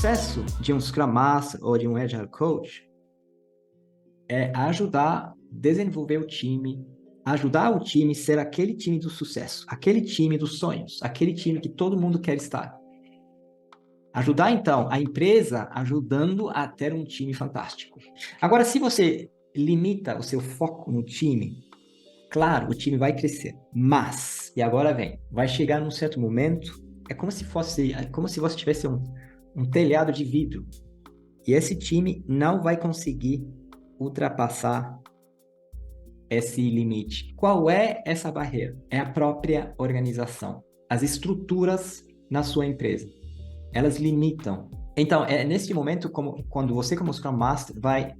sucesso de um Scrum Master ou de um Agile Coach é ajudar a desenvolver o time, ajudar o time a ser aquele time do sucesso, aquele time dos sonhos, aquele time que todo mundo quer estar. Ajudar, então, a empresa ajudando a ter um time fantástico. Agora, se você limita o seu foco no time, claro, o time vai crescer, mas, e agora vem, vai chegar num certo momento, é como se você tivesse um telhado de vidro, e esse time não vai conseguir ultrapassar esse limite. Qual é essa barreira? É a própria organização, as estruturas na sua empresa. Elas limitam. Então, é nesse momento, quando você, como Scrum Master, vai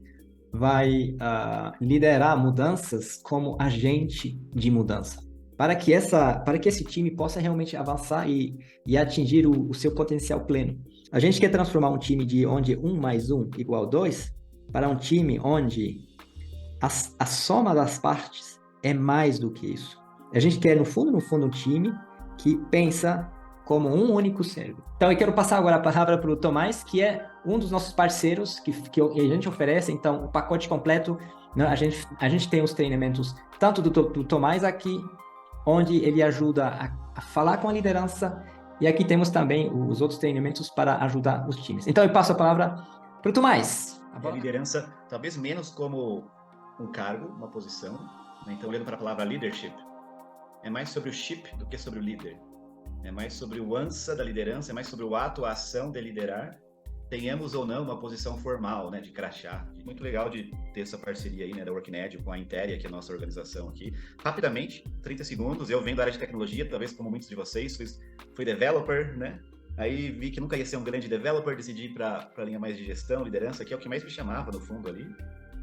liderar mudanças como agente de mudança, para que esse time possa realmente avançar e atingir o seu potencial pleno. A gente quer transformar um time de onde 1 mais 1 igual 2 para um time onde a soma das partes é mais do que isso. A gente quer, no fundo, um time que pensa como um único cérebro. Então, eu quero passar agora a palavra para o Tomás, que é um dos nossos parceiros que a gente oferece. Então, o pacote completo, né? A gente tem os treinamentos tanto do Tomás aqui, onde ele ajuda a falar com a liderança, e aqui temos também os outros treinamentos para ajudar os times. Então, eu passo a palavra para o Tomás. A liderança, talvez menos como um cargo, uma posição, né? Então, olhando para a palavra leadership, é mais sobre o ship do que sobre o líder. É mais sobre o ansa da liderança, é mais sobre o ato, a ação de liderar, tenhamos ou não uma posição formal, né, de crachá. Muito legal de ter essa parceria aí, né, da WorkNet com a Interia, que é a nossa organização aqui. Rapidamente, 30 segundos, eu venho da área de tecnologia, talvez como muitos de vocês, fui developer, né, aí vi que nunca ia ser um grande developer, decidi ir para a linha mais de gestão, liderança, que é o que mais me chamava, no fundo, ali.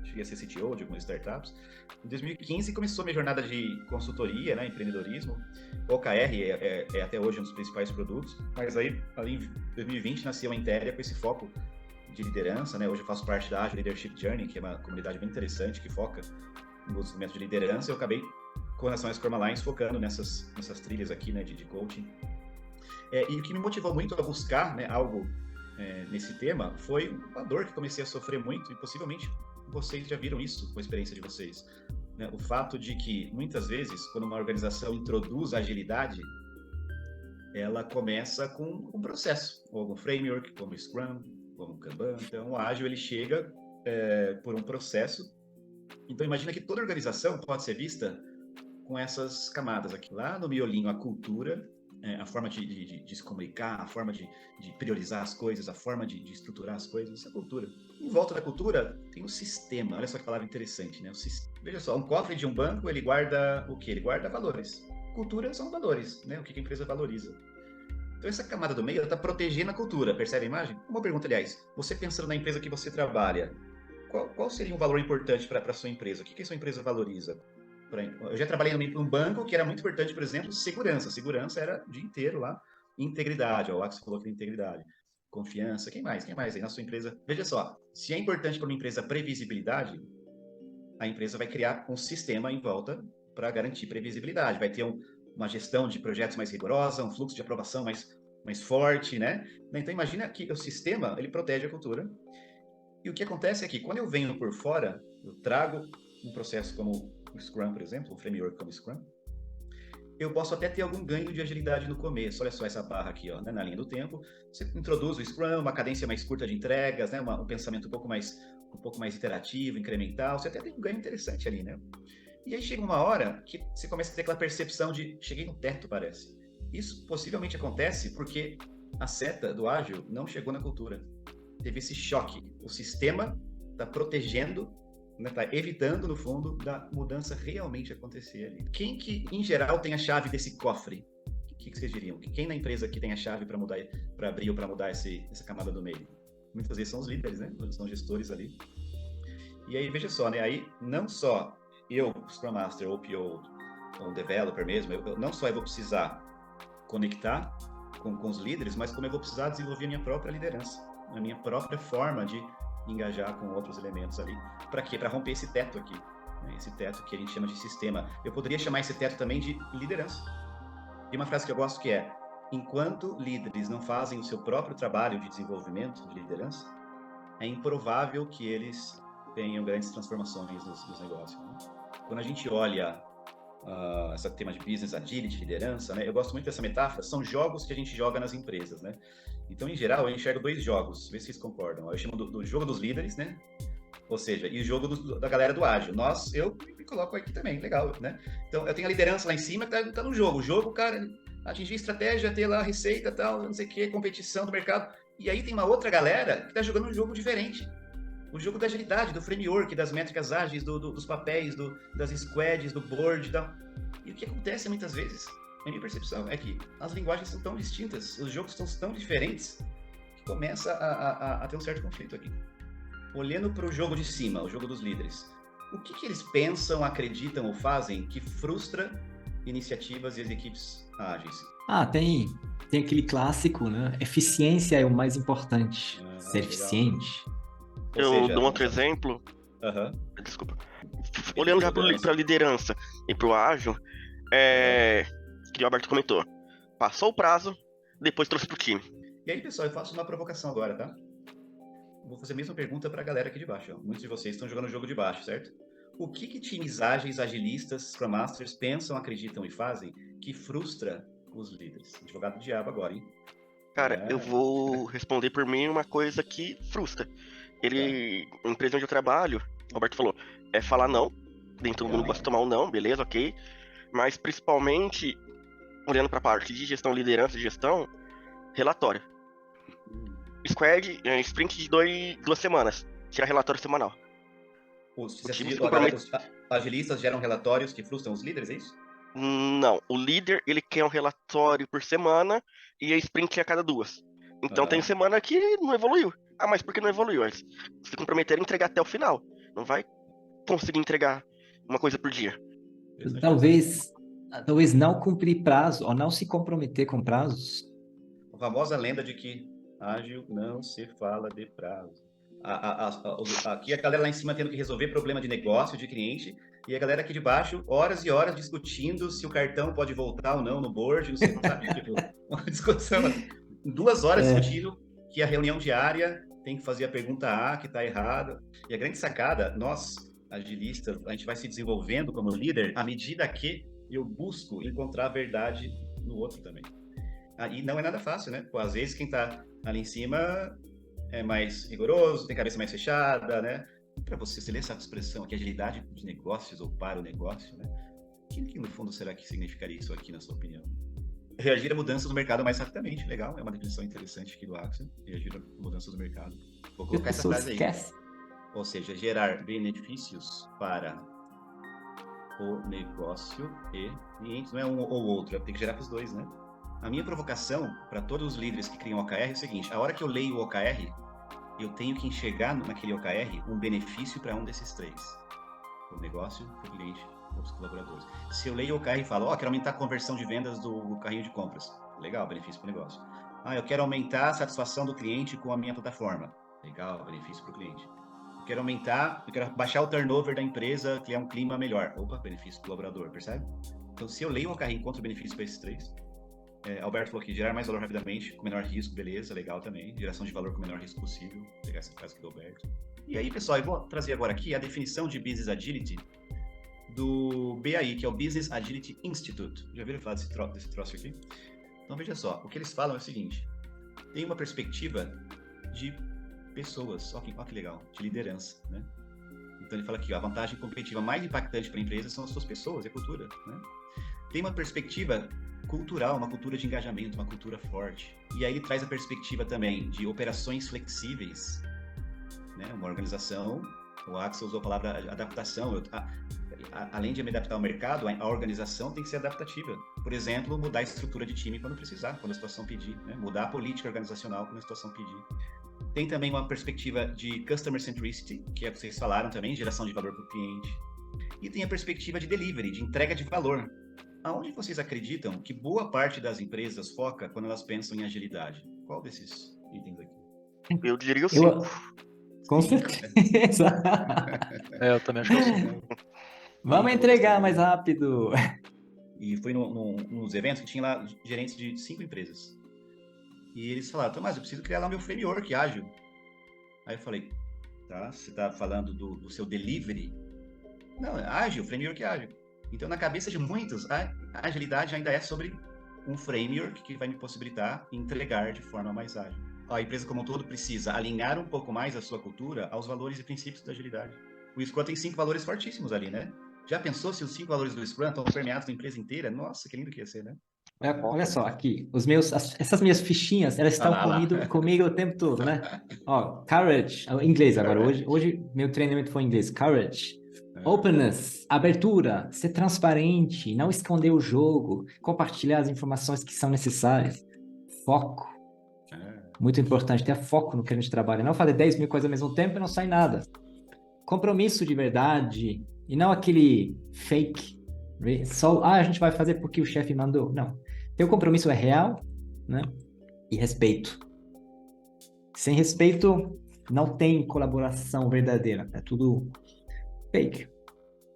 Cheguei a ser CTO de algumas startups. Em 2015 começou a minha jornada de consultoria, né, empreendedorismo. O OKR é até hoje um dos principais produtos, mas aí ali em 2020 nasceu a Interia com esse foco de liderança, né? Hoje eu faço parte da Agile Leadership Journey, que é uma comunidade bem interessante que foca no desenvolvimento de liderança. Eu acabei, com relação às Scrum Alliance, focando nessas trilhas aqui, né, de coaching. E o que me motivou muito a buscar, né, algo nesse tema foi uma dor que comecei a sofrer muito, e possivelmente vocês já viram isso com a experiência de vocês, né? O fato de que, muitas vezes, quando uma organização introduz agilidade, ela começa com um processo, ou algum framework, como Scrum, como Kanban. Então, o ágil, ele chega por um processo. Então, imagina que toda organização pode ser vista com essas camadas aqui. Lá no miolinho, a cultura, a forma de se comunicar, a forma de priorizar as coisas, a forma de estruturar as coisas, isso é cultura. Em volta da cultura tem um sistema. Olha só que palavra interessante, né? Veja só, um cofre de um banco, ele guarda o quê? Ele guarda valores. Cultura são valores, né? O que a empresa valoriza. Então, essa camada do meio está protegendo a cultura. Percebe a imagem? Uma pergunta, aliás. Você pensando na empresa que você trabalha, qual seria um valor importante para a sua empresa? O que a sua empresa valoriza? Eu já trabalhei num banco que era muito importante, por exemplo, segurança. Segurança era o dia inteiro lá. Integridade, ó, lá que você colocou integridade. Confiança, quem mais aí na sua empresa? Veja só, se é importante para uma empresa previsibilidade, a empresa vai criar um sistema em volta para garantir previsibilidade. Vai ter uma gestão de projetos mais rigorosa, um fluxo de aprovação mais forte, né? Então, imagina que o sistema, ele protege a cultura. E o que acontece é que, quando eu venho por fora, eu trago um processo como o Scrum, por exemplo, um framework como o Scrum, eu posso até ter algum ganho de agilidade no começo. Olha só essa barra aqui, ó, né, na linha do tempo. Você introduz o Scrum, uma cadência mais curta de entregas, né, um pensamento um pouco mais iterativo, incremental. Você até tem um ganho interessante ali, né? E aí chega uma hora que você começa a ter aquela percepção de cheguei no teto, parece. Isso possivelmente acontece porque a seta do ágil não chegou na cultura. Teve esse choque. O sistema está protegendo, está evitando, no fundo, da mudança realmente acontecer ali. Quem que, em geral, tem a chave desse cofre? O que vocês diriam? Quem na empresa que tem a chave para abrir ou para mudar essa camada do meio? Muitas vezes são os líderes, né? São gestores ali. E aí, veja só, né? Aí, não só eu, Scrum Master, ou PO, ou um developer mesmo, não só eu vou precisar conectar com os líderes, mas como eu vou precisar desenvolver a minha própria liderança, a minha própria forma de engajar com outros elementos ali. Para quê? Para romper esse teto aqui, né? Esse teto que a gente chama de sistema. Eu poderia chamar esse teto também de liderança. E uma frase que eu gosto que é: enquanto líderes não fazem o seu próprio trabalho de desenvolvimento, de liderança, é improvável que eles tenham grandes transformações nos negócios. Né? Quando a gente olha esse tema de business agility, liderança, né? Eu gosto muito dessa metáfora, são jogos que a gente joga nas empresas, né? Então, em geral, eu enxergo 2 jogos, vê se vocês concordam. Eu chamo do jogo dos líderes, né? Ou seja, e o jogo da galera do ágil. Eu me coloco aqui também, legal, né? Então, eu tenho a liderança lá em cima que tá no jogo. O jogo, cara, atingir estratégia, ter lá a receita, tal, não sei o que, competição do mercado. E aí tem uma outra galera que tá jogando um jogo diferente. O jogo da agilidade, do framework, das métricas ágeis, dos papéis, das squads, do board. E o que acontece muitas vezes, a minha percepção é que as linguagens são tão distintas, os jogos são tão diferentes, que começa a ter um certo conflito aqui. Olhando para o jogo de cima, o jogo dos líderes, o que eles pensam, acreditam ou fazem que frustra iniciativas e as equipes ágeis? Tem aquele clássico, né? Eficiência é o mais importante. Ser legal. eficiente. Eu dou um outro exemplo. Desculpa. Olhando já para a liderança e para o ágil, que o Alberto comentou. Passou o prazo, depois trouxe para o time. E aí, pessoal, eu faço uma provocação agora, tá? Vou fazer a mesma pergunta para a galera aqui de baixo. Ó. Muitos de vocês estão jogando o jogo de baixo, certo? O que times ágeis, agilistas, Scrum Masters pensam, acreditam e fazem que frustra os líderes? Advogado do diabo agora, hein? Cara, eu vou responder por mim uma coisa que frustra. A empresa onde eu trabalho, o Alberto falou, é falar não. Nem todo mundo gosta de tomar um não, beleza, ok. Mas principalmente, olhando para a parte de gestão, liderança e gestão, relatório. Squad, sprint de 2 semanas. Tirar relatório semanal. Os agilistas geram relatórios que frustram os líderes, é isso? Não, o líder, ele quer um relatório por semana e a sprint é a cada 2. Então tem semana que não evoluiu. Mas por que não evoluiu? Eles se comprometeram a entregar até o final. Não vai conseguir entregar uma coisa por dia. Talvez não cumprir prazo ou não se comprometer com prazos. A famosa lenda de que ágil não se fala de prazo. Aqui a galera lá em cima tendo que resolver problema de negócio, de cliente, e a galera aqui de baixo, horas e horas discutindo se o cartão pode voltar ou não no board, não sei, sabe? Tipo, uma discussão, 2 horas discutindo que a reunião diária tem que fazer a pergunta A, que está errada. E a grande sacada, nós, agilistas, a gente vai se desenvolvendo como líder à medida que eu busco encontrar a verdade no outro também. E não é nada fácil, né? Pô, às vezes quem está ali em cima é mais rigoroso, tem cabeça mais fechada, né? Para você ler essa expressão aqui, agilidade de negócios ou para o negócio, né? O que no fundo será que significaria isso aqui, na sua opinião? Reagir a mudanças do mercado mais rapidamente, legal, é uma definição interessante aqui do Axel, reagir a mudanças do mercado. Vou colocar essa frase aí. Ou seja, gerar benefícios para o negócio e clientes, não é um ou outro, tem que gerar para os dois, né? A minha provocação para todos os líderes que criam OKR é o seguinte: a hora que eu leio o OKR, eu tenho que enxergar naquele OKR um benefício para um desses 3. O negócio, o cliente, os colaboradores. Se eu leio o OKR e falo, quero aumentar a conversão de vendas do carrinho de compras. Legal, benefício para o negócio. Eu quero aumentar a satisfação do cliente com a minha plataforma. Legal, benefício para o cliente. Eu quero baixar o turnover da empresa, criar um clima melhor. Opa, benefício para o colaborador, percebe? Então, se eu leio o OKR e encontro benefício para esses 3, Alberto falou aqui, gerar mais valor rapidamente, com menor risco, beleza, legal também. Geração de valor com o menor risco possível. Vou pegar essa frase aqui do Alberto. E aí, pessoal, eu vou trazer agora aqui a definição de Business Agility do BAI, que é o Business Agility Institute. Já viram falar desse troço aqui? Então, veja só, o que eles falam é o seguinte: tem uma perspectiva de pessoas, olha que legal, de liderança, né? Então, ele fala aqui, a vantagem competitiva mais impactante para a empresa são as suas pessoas e a cultura, né? Tem uma perspectiva cultural, uma cultura de engajamento, uma cultura forte. E aí ele traz a perspectiva também de operações flexíveis, né? Uma organização, o Axel usou a palavra adaptação. Além de me adaptar ao mercado, a organização tem que ser adaptativa. Por exemplo, mudar a estrutura de time quando precisar, quando a situação pedir, né? Mudar a política organizacional quando a situação pedir. Tem também uma perspectiva de customer centricity, que é o que vocês falaram também, geração de valor para o cliente. E tem a perspectiva de delivery, de entrega de valor. Aonde vocês acreditam que boa parte das empresas foca quando elas pensam em agilidade? Qual desses itens aqui? Eu diria o 5. Com certeza. Eu também acho que é o 5. Vamos entregar mais rápido. e fui nos eventos que tinha lá gerentes de 5 empresas. E eles falaram, Tomás, eu preciso criar lá o meu framework ágil. Aí eu falei, tá, você tá falando do seu delivery? Não, é ágil, framework ágil. Então, na cabeça de muitos, a agilidade ainda é sobre um framework que vai me possibilitar entregar de forma mais ágil. A empresa como um todo precisa alinhar um pouco mais a sua cultura aos valores e princípios da agilidade. O Scrum tem 5 valores fortíssimos ali, né? Já pensou se os 5 valores do Scrum estão permeados na empresa inteira? Nossa, que lindo que ia ser, né? Olha só, aqui, essas minhas fichinhas, elas estão comigo o tempo todo, né? Ó, courage, em inglês agora, hoje meu treinamento foi em inglês, courage, openness, abertura, ser transparente, não esconder o jogo, compartilhar as informações que são necessárias, foco, muito importante, ter foco no que a gente trabalha, não fazer 10 mil coisas ao mesmo tempo e não sai nada, compromisso de verdade, e não aquele fake, só, a gente vai fazer porque o chefe mandou, não. Teu compromisso é real, né? E respeito. Sem respeito, não tem colaboração verdadeira. É tudo fake.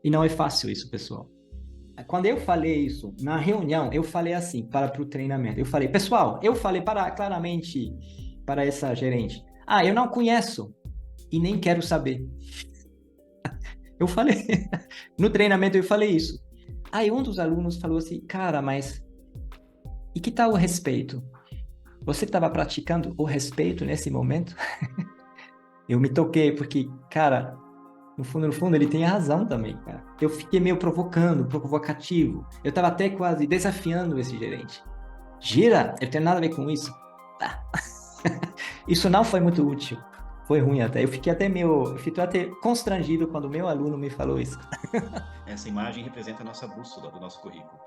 E não é fácil isso, pessoal. Quando eu falei isso, na reunião, eu falei assim, para o treinamento. Eu falei, pessoal, claramente para essa gerente. Eu não conheço e nem quero saber. Eu falei. No treinamento eu falei isso. Aí um dos alunos falou assim, cara, mas... E que tal o respeito? Você estava praticando o respeito nesse momento? Eu me toquei, porque, cara, no fundo, ele tem razão também, cara. Eu fiquei meio provocativo. Eu estava até quase desafiando esse gerente. Gira, eu tenho nada a ver com isso. Isso não foi muito útil. Foi ruim até. Eu fiquei até constrangido quando o meu aluno me falou isso. Essa imagem representa a nossa bússola do nosso currículo.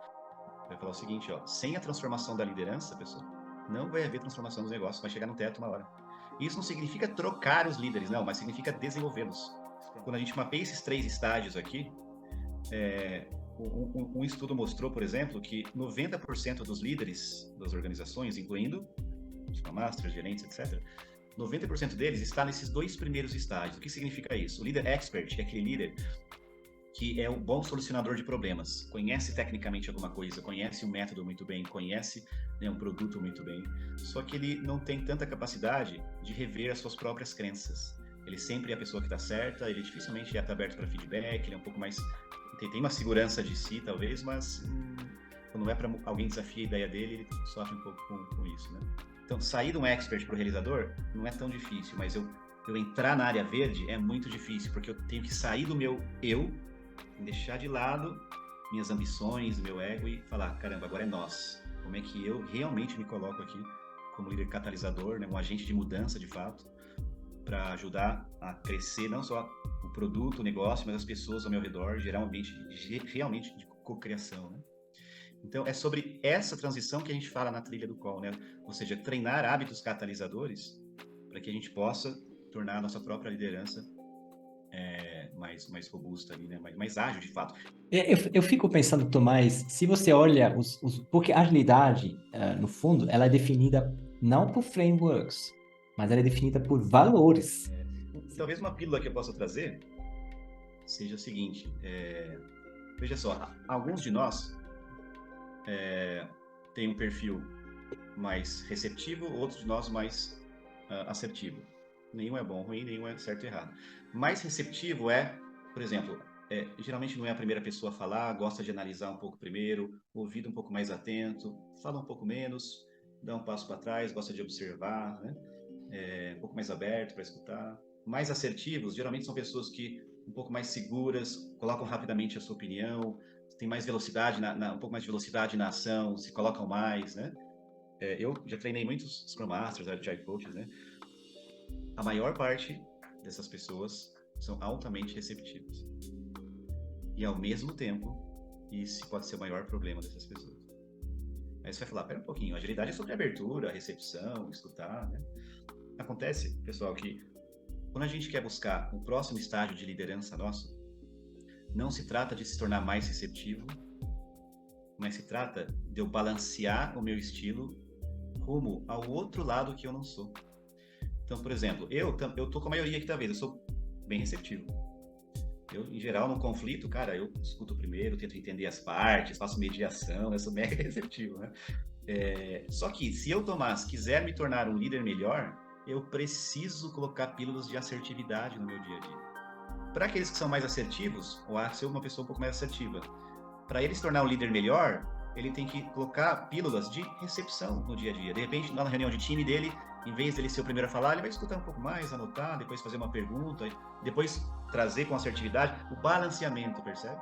Vai falar o seguinte, ó, sem a transformação da liderança, pessoal, não vai haver transformação dos negócios, vai chegar no teto uma hora. Isso não significa trocar os líderes, não, mas significa desenvolvê-los. Quando a gente mapeia esses 3 estágios aqui, um estudo mostrou, por exemplo, que 90% dos líderes das organizações, incluindo os masters, gerentes, etc., 90% deles está nesses 2 primeiros estágios. O que significa isso? O líder expert é aquele líder que é um bom solucionador de problemas, conhece tecnicamente alguma coisa, conhece o método muito bem, conhece, né, um produto muito bem, só que ele não tem tanta capacidade de rever as suas próprias crenças. Ele sempre é a pessoa que está certa, ele dificilmente está aberto para feedback, ele é um pouco mais... tem uma segurança de si, talvez, mas quando é para alguém desafiar a ideia dele, ele sofre um pouco com isso, né? Então, sair de um expert para o realizador não é tão difícil, mas eu entrar na área verde é muito difícil, porque eu tenho que sair do meu eu, deixar de lado minhas ambições, meu ego e falar, caramba, agora é nós. Como é que eu realmente me coloco aqui como líder catalisador, né, um agente de mudança de fato, para ajudar a crescer não só o produto, o negócio, mas as pessoas ao meu redor, gerar um ambiente realmente de cocriação, né? Então, é sobre essa transição que a gente fala na trilha do Call, né? Ou seja, treinar hábitos catalisadores para que a gente possa tornar a nossa própria liderança mais robusta ali, né? Mais ágil de fato. Eu fico pensando, Tomás, se você olha porque a agilidade, no fundo, ela é definida não por frameworks, mas ela é definida por valores. Talvez uma pílula que eu possa trazer seja o seguinte, veja só, alguns de nós têm um perfil mais receptivo, outros de nós mais assertivo. Nenhum é bom ou ruim, nenhum é certo ou errado. Mais receptivo por exemplo, geralmente não é a primeira pessoa a falar, gosta de analisar um pouco primeiro, ouvido um pouco mais atento, fala um pouco menos, dá um passo para trás, gosta de observar, né? Um pouco mais aberto para escutar. Mais assertivos, geralmente são pessoas que um pouco mais seguras, colocam rapidamente a sua opinião, tem mais velocidade, um pouco mais de velocidade na ação, se colocam mais, né? Eu já treinei muitos Scrum Masters, Agile Coaches, né? A maior parte dessas pessoas são altamente receptivas. E ao mesmo tempo, isso pode ser o maior problema dessas pessoas. Aí você vai falar, pera um pouquinho, agilidade é sobre abertura, recepção, escutar, né? Acontece, pessoal, que quando a gente quer buscar um próximo estágio de liderança nosso, não se trata de se tornar mais receptivo, mas se trata de eu balancear o meu estilo rumo ao outro lado que eu não sou. Então, por exemplo, eu tô com a maioria aqui da vez, eu sou bem receptivo. Eu, em geral, no conflito, cara, eu escuto primeiro, tento entender as partes, faço mediação, eu sou mega receptivo, né? Só que se eu, Tomás, quiser me tornar um líder melhor, eu preciso colocar pílulas de assertividade no meu dia a dia. Para aqueles que são mais assertivos, ou ser uma pessoa um pouco mais assertiva, para ele se tornar um líder melhor, ele tem que colocar pílulas de recepção no dia a dia. De repente, lá na reunião de time dele, em vez dele ser o primeiro a falar, ele vai escutar um pouco mais, anotar, depois fazer uma pergunta, depois trazer com assertividade o balanceamento, percebe?